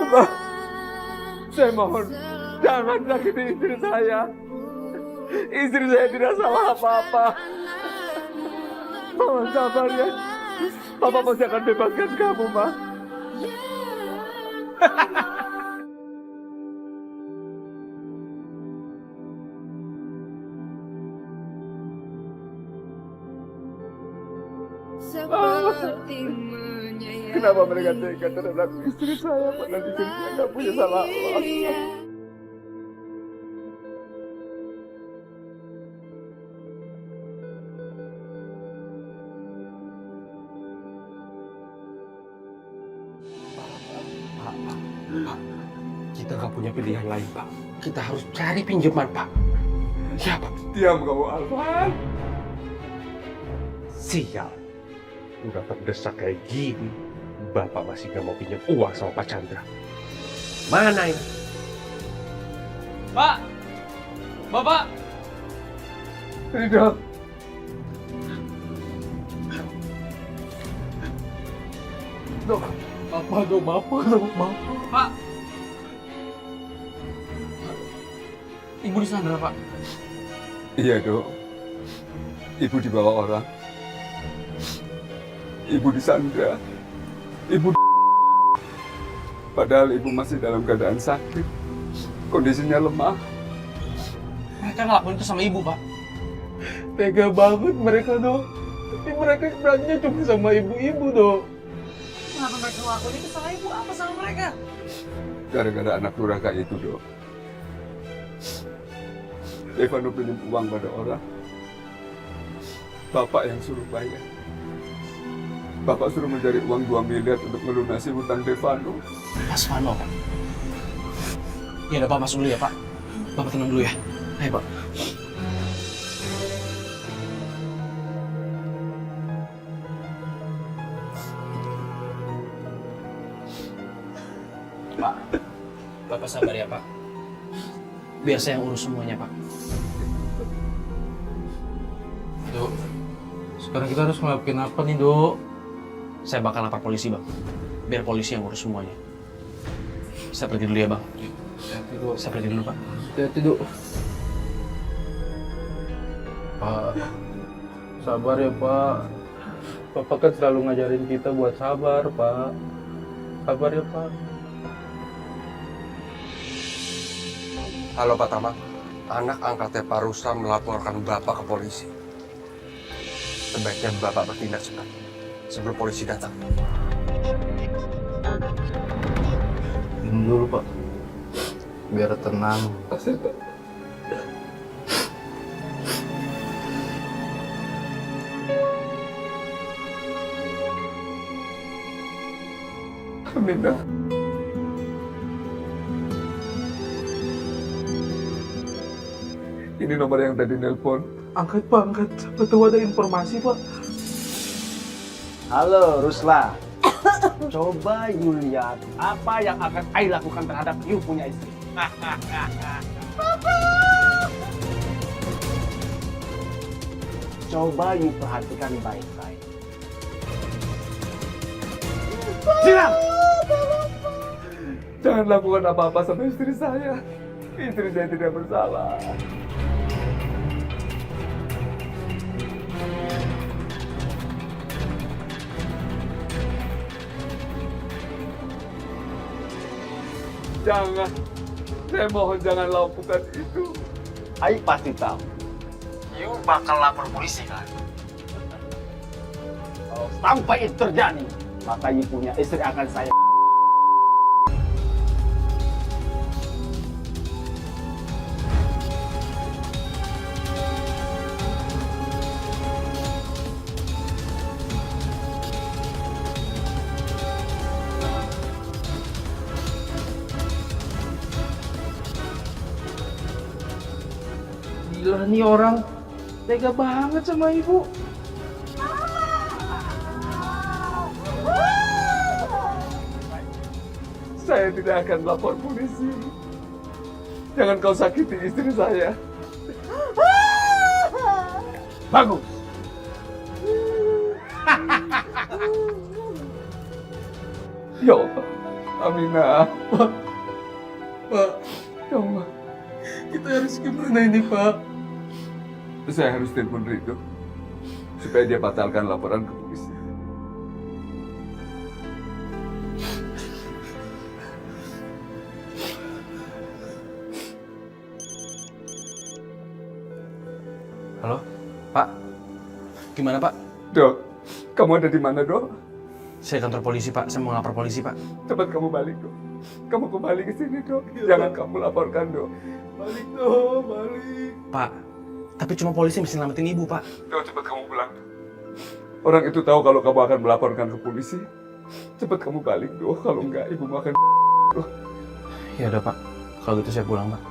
Ma, saya mohon jangan sakiti istri saya. Istri saya tidak salah apa-apa. Mohon sabar ya. Papa pasti akan bebaskan kamu, Ma. Kenapa mereka tega terhadap istri saya padahal istri saya nggak punya salah apa? Pak, kita nggak punya pilihan lain, Pak. Kita harus cari pinjaman, Pak. Ya, Pak. Diam kamu, Alvan. Sial. Udah terdesak kayak gini, Bapak masih nggak mau pinjam uang sama Pak Chandra. Mana ini? Pak! Bapak! Tidak. Dok, Bapak dong, Bapak dong, Bapak. Pak! Ibu disandra, Pak. iya dok. Ibu dibawa orang. Ibu disandra. Ibu padahal ibu masih dalam keadaan sakit. Kondisinya lemah. Mereka ngelakuin itu sama ibu, Pak. Tega banget mereka, dok. Tapi mereka berannya cuma sama ibu-ibu, dok. Kenapa mereka ngelakuin itu sama ibu? Apa sama mereka? Gara-gara anak durhaka itu, dok. Devano pinjam uang pada orang. Bapak yang suruh bayar. Bapak suruh mencari uang 2 miliar untuk melunasi hutang Devano. Mas Vano, Pak. Ya udah, Pak, masuk dulu ya, Pak. Bapak tenang dulu ya. Ayo, Pak. Pak, Bapak sabar ya, Pak. Biar saya yang urus semuanya, Pak. Dok, sekarang kita harus ngelakuin apa nih, Dok? Saya bakal lapor polisi, Bang. Biar polisi yang urus semuanya. Saya pergi dulu ya, Bang. Hati-hati, Dok. Saya pergi dulu, Pak. Hati-hati, Dok. Pak, sabar ya, Pak. Bapak kan selalu ngajarin kita buat sabar, Pak. Sabar ya, Pak. Halo, Pak Tama. Anak angkatnya Pak Rustam melaporkan Bapak ke polisi. Sebaiknya Bapak bertindak cepat sebelum polisi datang. Minum dulu, Pak. Biar tenang. Amin, dok. Ini nomor yang tadi nelpon. Angkat, Pak, angkat. Betul ada informasi, Pak. Halo, Rusla. Coba you lihat apa yang akan I lakukan terhadap you punya istri. Coba you perhatikan baik-baik. Siram! Jangan lakukan apa-apa sama istri saya. Istri saya tidak bersalah. Jangan. Saya mohon jangan lakukan itu. I pasti tahu. You bakal lapor polisi kan? Kalau sampai itu terjadi, maka you punya istri akan saya. Gila nih orang. Tega banget sama ibu. Saya tidak akan lapor polisi. Jangan kau sakiti istri saya. Bagus. Ya Allah, Aminah. Pak, Ya Allah, kita harus gimana ini, Pak? saya harus telepon Ridho supaya dia batalkan laporan ke polisi. Halo, Pak. Gimana, Pak? Dok, kamu ada di mana, Dok? Saya kantor polisi, Pak. Saya mau lapor polisi, Pak. Cepat kamu balik, Dok. Kamu kembali ke sini, Dok. Jangan kamu laporkan, Dok. Balik dong, balik. Pak, tapi cuma polisi mesti selamatin ibu, Pak. Dok, cepat kamu pulang. Orang itu tahu kalau kamu akan melaporkan ke polisi. Cepat kamu balik, Dok. Kalau enggak, ibumu akan... Ya udah, Pak. Kalau gitu saya pulang, Pak.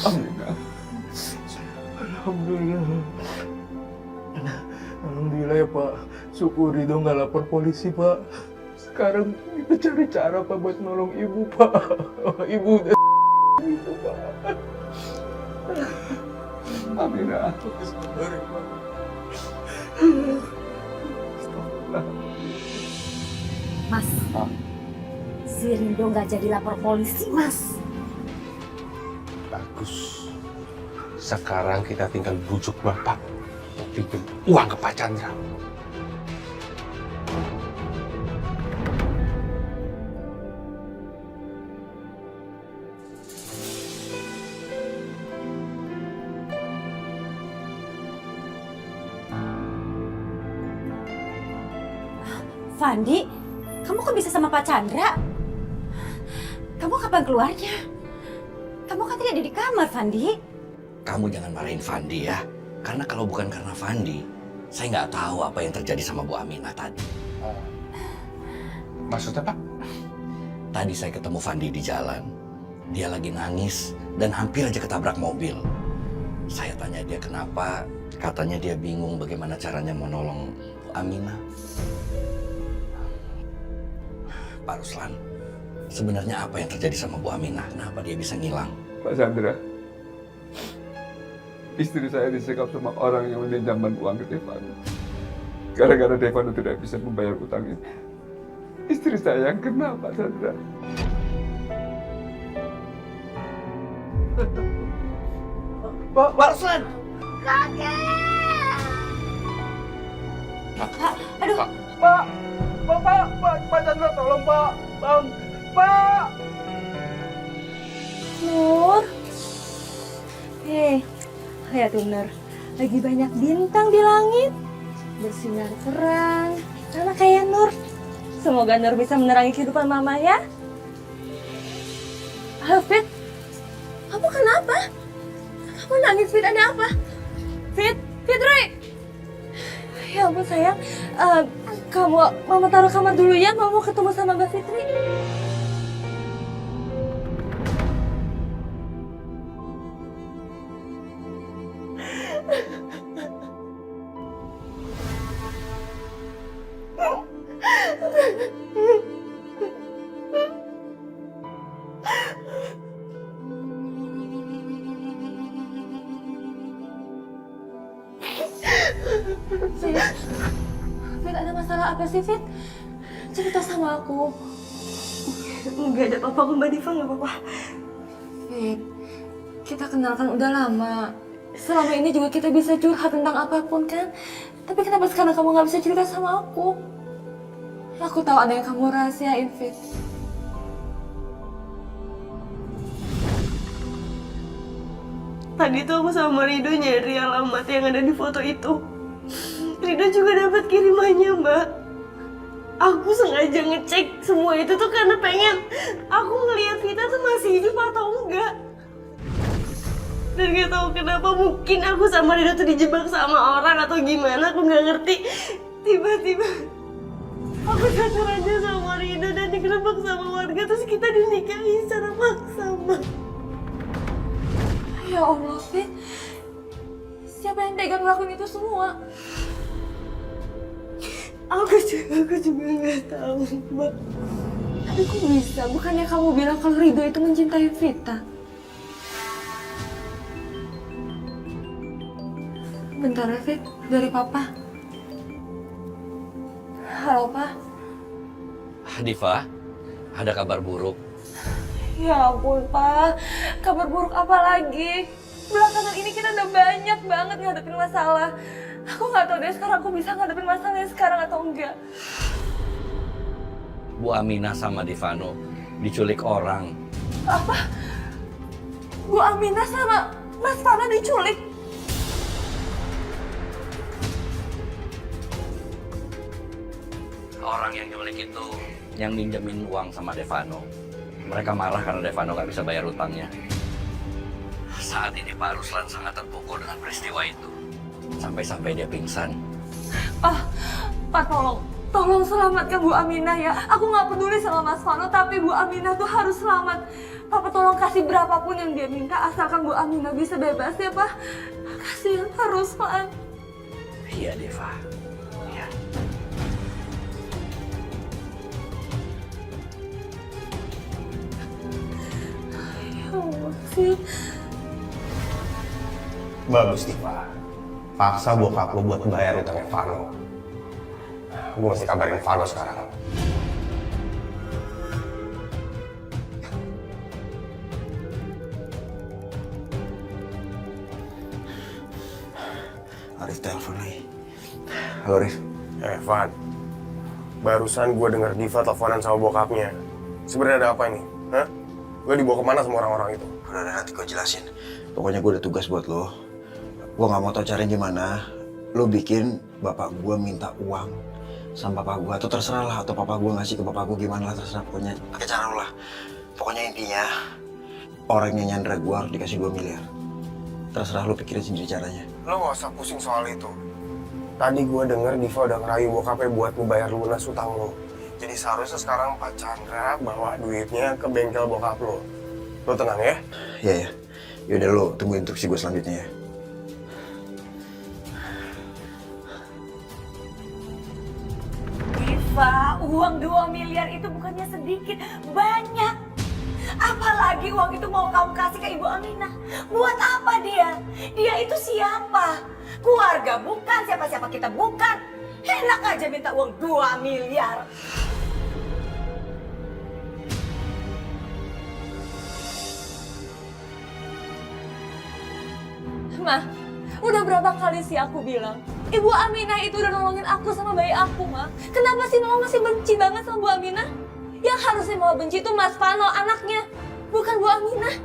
Aminah. Alhamdulillah. Alhamdulillah ya, Pak. Syukur Ridho nggak lapor polisi, Pak. Sekarang kita cari cara, Pak, buat nolong ibu, Pak. Ibu udah itu, Pak. Aminah. Sabar ya, Pak. Mas, si Rindo nggak jadi lapor polisi, Mas. Bagus. Sekarang kita tinggal bujuk Bapak pinjam uang ke Pak Chandra. Fandi, kamu kok bisa sama Pak Chandra? Kamu kapan keluarnya? Kamu kan tidak ada di kamar, Fandi. Kamu jangan marahin Fandi ya. Karena kalau bukan karena Fandi, saya nggak tahu apa yang terjadi sama Bu Aminah tadi. Maksudnya, Pak? Tadi saya ketemu Fandi di jalan. Dia lagi nangis dan hampir aja ketabrak mobil. Saya tanya dia kenapa, katanya dia bingung bagaimana caranya menolong Bu Aminah. Pak Ruslan, sebenarnya apa yang terjadi sama Bu Aminah? Kenapa dia bisa ngilang? Pak Chandra, istri saya disekap sama orang yang meminjamkan uang ke Devan. Gara-gara Devan tidak bisa membayar utang itu. Istri saya yang kena, Pak Chandra. Pak Ruslan. Aduh, Pak Chandra, tolong, Pak. Bang, Pak. Nur. Lihat tuh, Nur. Lagi banyak bintang di langit. Bersinar terang. Sama kayak Nur. Semoga Nur bisa menerangi kehidupan Mama ya. Halo, Fit. Kamu kenapa? Kamu nangis, Fit? Ada apa? Fitri! Ya ampun, sayang. Mama taruh kamar dulu ya. Mama mau ketemu sama Mbak Fitri. Fit, ada masalah apa sih, Fit? Cerita sama aku. Enggak ada apa-apa, Mbak Diva, nggak apa-apa. Fit, kita kenal kan udah lama. Selama ini juga kita bisa curhat tentang apapun kan. Tapi kenapa sekarang kamu nggak bisa cerita sama aku? Aku tahu ada yang kamu rahasiain, Fit. Tadi tuh aku sama Rido nyari alamat yang ada di foto itu. Rido juga dapat kirimannya, Mbak. Aku sengaja ngecek semua itu tuh karena pengen aku ngeliat Vita tuh masih hidup atau enggak. Dan gak tahu kenapa mungkin aku sama Rido tuh dijebak sama orang atau gimana, aku nggak ngerti. Tiba-tiba aku cacar aja sama Rido dan digerebek sama warga, terus kita dinikahi secara paksa, Mbak. Ya Allah, Fit. Siapa yang tega ngelakuin itu semua? Aku juga nggak tahu, Mbak. Tapi kok bisa? Bukannya kamu bilang kalau Rido itu mencintai Vita? Bentar ya, Fit. Dari Papa. Halo, Pak. Diva, ada kabar buruk. Ya ampun, Pak. Kabar buruk apa lagi? Belakangan ini kita udah banyak banget ngadepin masalah. Aku nggak tahu deh sekarang aku bisa ngadepin masalahnya sekarang atau enggak. Bu Aminah sama Divano diculik orang. Apa? Bu Aminah sama Mas Fano diculik? Orang yang nyulik itu yang minjemin uang sama Devano. Mereka marah karena Devano nggak bisa bayar utangnya. Saat ini Pak Ruslan sangat terpukul dengan peristiwa itu. Sampai-sampai dia pingsan. Pak tolong selamatkan Bu Aminah ya. Aku nggak peduli sama Mas Fano, tapi Bu Aminah tuh harus selamat. Papa tolong kasih berapapun yang dia minta, asalkan Bu Aminah bisa bebas ya, Pak. Kasihan Pak Ruslan. Iya, Deva. Iya. Ya Allah sih. Bagus Diva. Paksa bokap lo buat bayar utangnya Vano. Gue mesti kabarin Vano sekarang. Arif telepon lagi. Halo Arif. Van. Barusan gue denger Diva teleponan sama bokapnya. Sebenarnya ada apa ini? Hah? Lo dibawa kemana sama orang-orang itu? Udah nanti gue jelasin. Pokoknya gue ada tugas buat lo. Gue gak mau tau caranya gimana. Lo bikin bapak gue minta uang sama bapak gue. Atau terserah lah. Atau papa gue ngasih ke bapak gue gimana lah. Terserah pokoknya. Pakai cara lo lah. Pokoknya intinya orang yang nyandra gue harus dikasih 2 miliar. Terserah lo pikirin sendiri caranya. Lo gak usah pusing soal itu. Tadi gue denger Diva udah ngerayu bokapnya buat ngebayar lunas utang lo. Jadi seharusnya sekarang Pak Chandra bawa duitnya ke bengkel bokap lo. Lo tenang ya? Iya ya. Yaudah lo tunggu instruksi gue selanjutnya ya. Diva, uang 2 miliar itu bukannya sedikit, banyak. Apalagi uang itu mau kamu kasih ke Ibu Aminah. Buat apa dia? Dia itu siapa? Keluarga bukan, siapa-siapa kita bukan. Enak aja minta uang 2 miliar. Ma, udah berapa kali sih aku bilang, Ibu Aminah itu udah nolongin aku sama bayi aku, Ma. Kenapa sih Mama masih benci banget sama Bu Aminah? Yang harusnya Mama benci itu Mas Fano, anaknya, bukan Bu Aminah.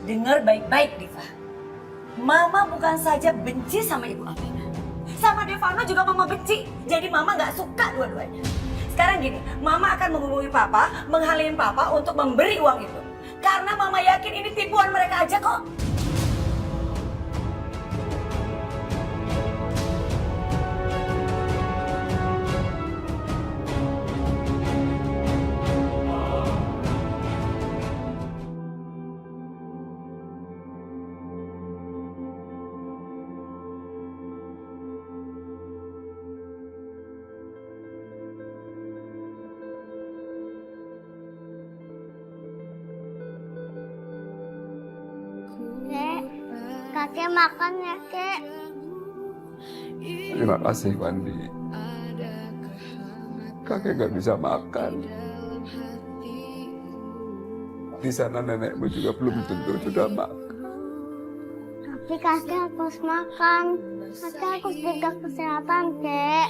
Dengar baik-baik, Diva. Mama bukan saja benci sama Ibu Aminah. Sama Devano juga Mama benci. Jadi Mama nggak suka dua-duanya. Sekarang gini, Mama akan menghubungi Papa, menghalangi Papa untuk memberi uang itu. Karena Mama yakin ini tipuan mereka aja kok. Kek, kakek makan ya, Kek. Terima kasih, Wandi. Kakek gak bisa makan. Di sana nenekmu juga belum tentu sudah makan. Tapi kakek harus makan. Kakek harus jaga kesehatan, Kek.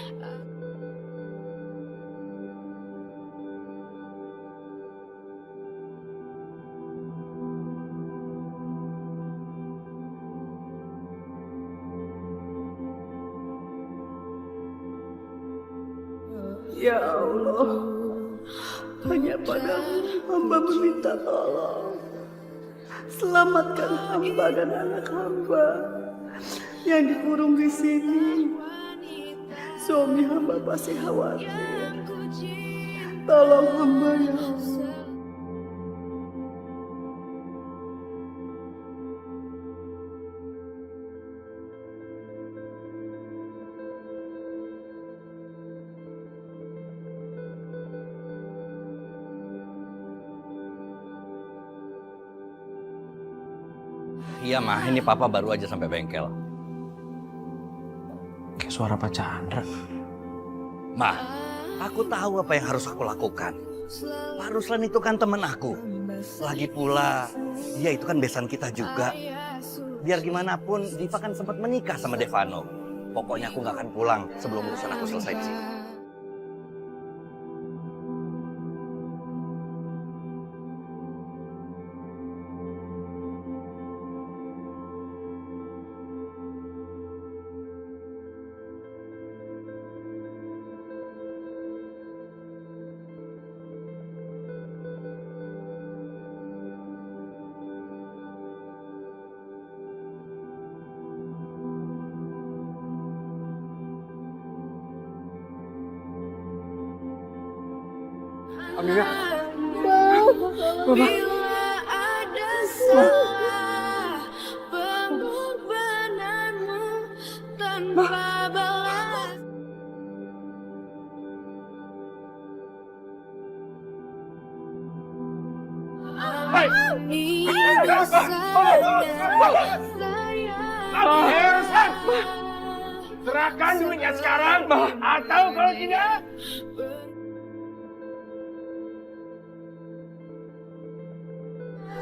Ya Allah, hanya padamu hamba meminta tolong. Selamatkan hamba dan anak hamba yang dikurung di sini. Suami hamba pasti khawatir. Tolong hamba ya Allah. Iya, mah, ini papa baru aja sampai bengkel. Kayak suara Pak Chandra. Mah, aku tahu apa yang harus aku lakukan. Pak Ruslan itu kan temen aku. Lagi pula, dia itu kan besan kita juga. Biar gimana pun, Diva kan sempat menikah sama Devano. Pokoknya aku nggak akan pulang sebelum urusan aku selesai di sini. Amina. Bila ada salah pengorbananmu tanpa balas. Serahkan duitnya sekarang, atau kalau tidak,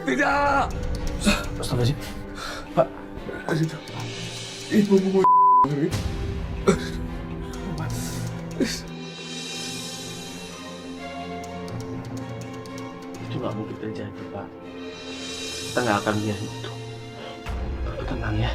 Tidak. Astagfirullahaladzim. Pak. Ibu mau Itu nggak mungkin terjadi, Pak. Kita nggak akan biarin itu. Bapak tenang ya.